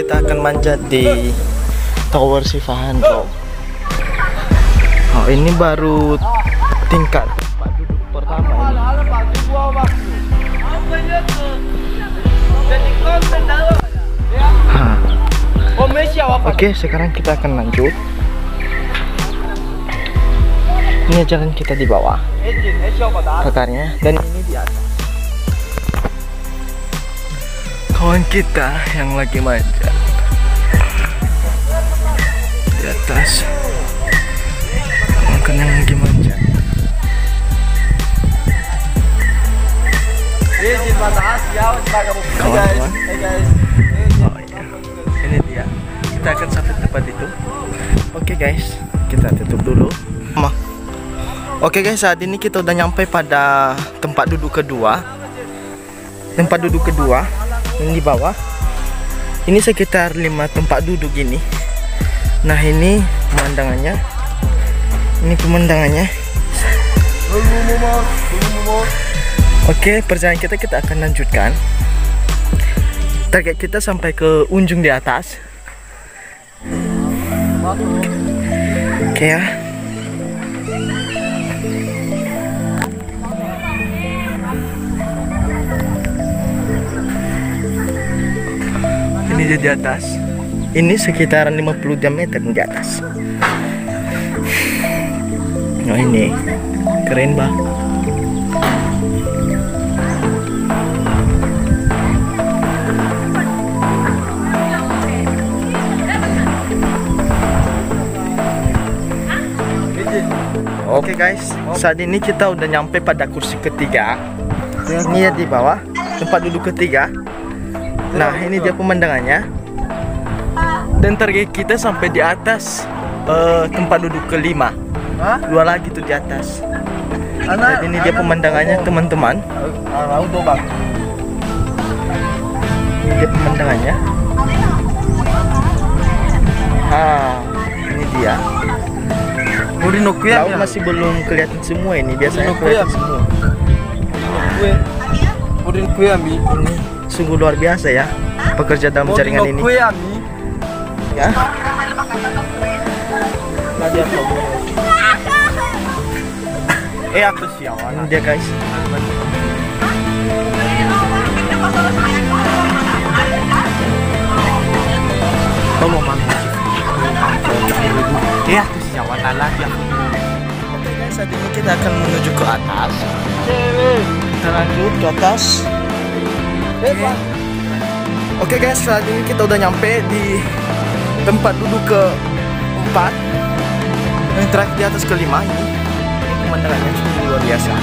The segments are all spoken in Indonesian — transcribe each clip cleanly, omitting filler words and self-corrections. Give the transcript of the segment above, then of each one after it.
kita akan manjat di Tower Sifahan, bro. Oh, ini baru tingkat tempat duduk pertama ini. Oke, sekarang kita akan lanjut. Ini jalan kita di bawah kakarnya, dan ini di atas. Kawan kita yang lagi manjat di atas, kawan yang lagi manjat. Kawan-kawan, oh iya, ini dia. Kita akan sampai tempat itu. Oke guys, kita tutup dulu. Oke guys, saat ini kita udah nyampe pada tempat duduk kedua. Tempat duduk kedua ini di bawah. Ini sekitar 5 tempat duduk ini. Nah, ini pemandangannya. Ini pemandangannya. Oke, perjalanan kita akan lanjutkan. Target kita sampai ke ujung di atas. Oke ya. Ini di atas. Ini sekitaran 50 diameter di atas. Nah, ini keren bah. Oke guys, saat ini kita udah nyampe pada kursi ketiga. Ini ya di bawah, tempat duduk ketiga. Nah, ini dia pemandangannya. Dan target kita sampai di atas tempat duduk kelima. Dua lagi tuh di atas. Dan ini dia pemandangannya, teman-teman. Ini dia pemandangannya. Ini dia. Laut masih belum kelihatan semua ini, biasanya kelihatan semua. Ini sungguh luar biasa ya, pekerja dalam jaringan ini. Ya. Ini dia guys. Ya, oke guys, saat ini kita akan menuju ke atas. Kita lanjut ke atas. Oke guys, saat ini kita udah nyampe di tempat duduk keempat. Yang terakhir di atas kelima ini. Pemandangannya cukup luar biasa.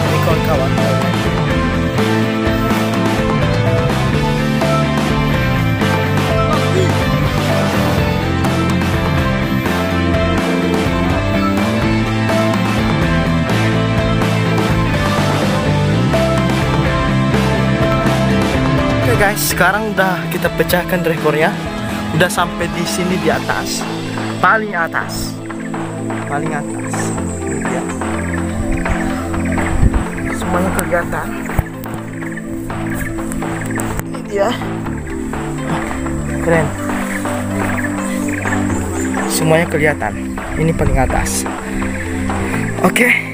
Ini kawan-kawan. Guys, sekarang udah kita pecahkan rekornya. Udah sampai di sini di atas. Paling atas. Paling atas. Ini dia. Semuanya kelihatan. Ini dia. Keren. Semuanya kelihatan. Ini paling atas. Oke.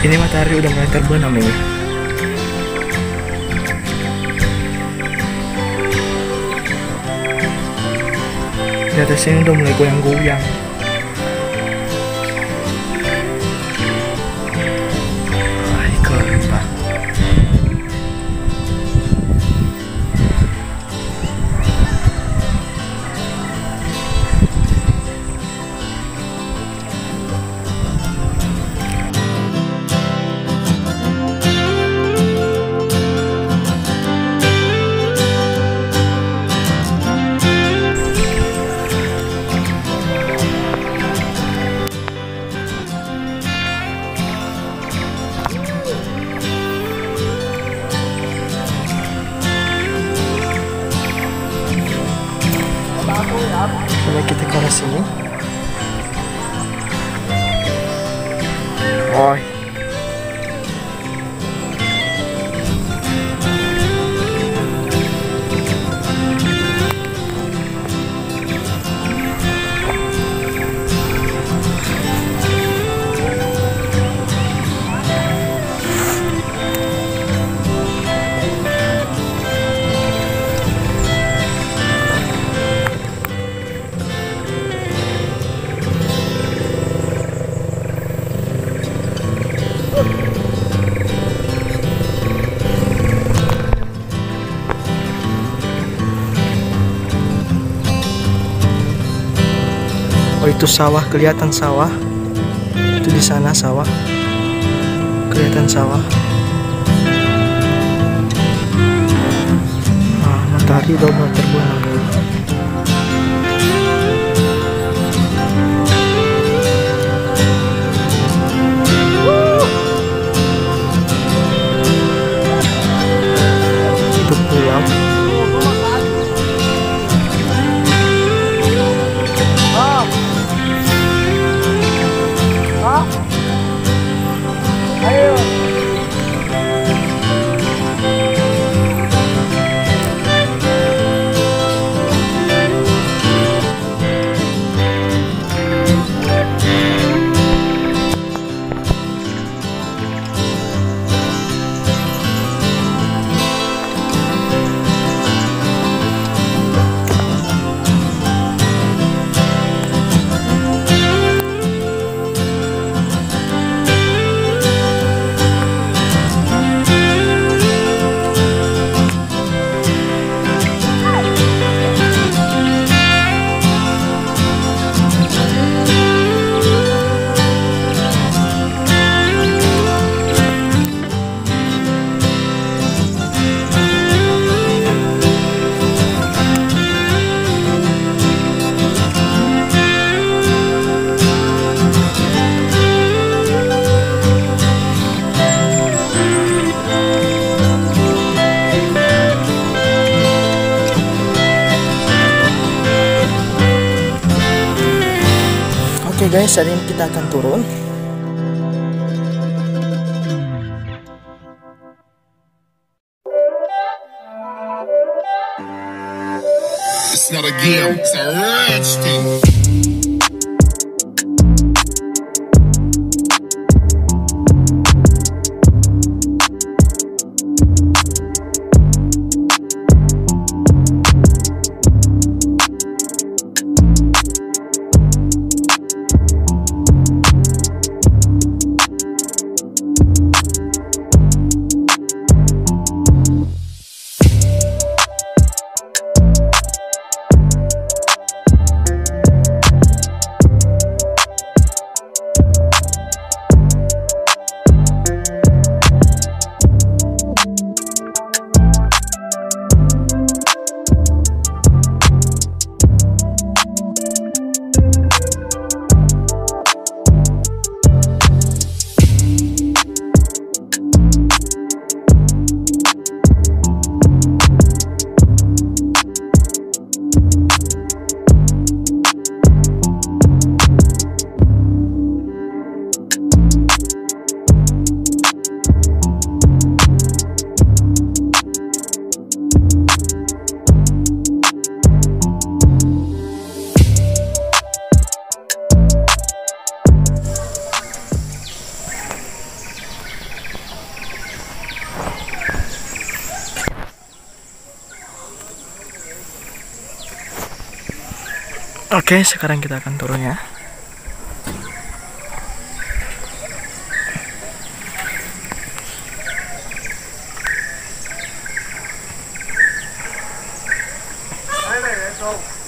Ini matahari udah mulai terbenam ini. Di atas sini udah mulai goyang-goyang. Keren pak. sebelah sini. Oh. Oh, itu sawah, kelihatan sawah. Itu di sana sawah. Kelihatan sawah. Ah, matahari udah mau terbenam. Itu pulau. Oke guys, hari ini kita akan turun. It's not a game, it's a rich thing. Oke, sekarang kita akan turun ya. Let's go.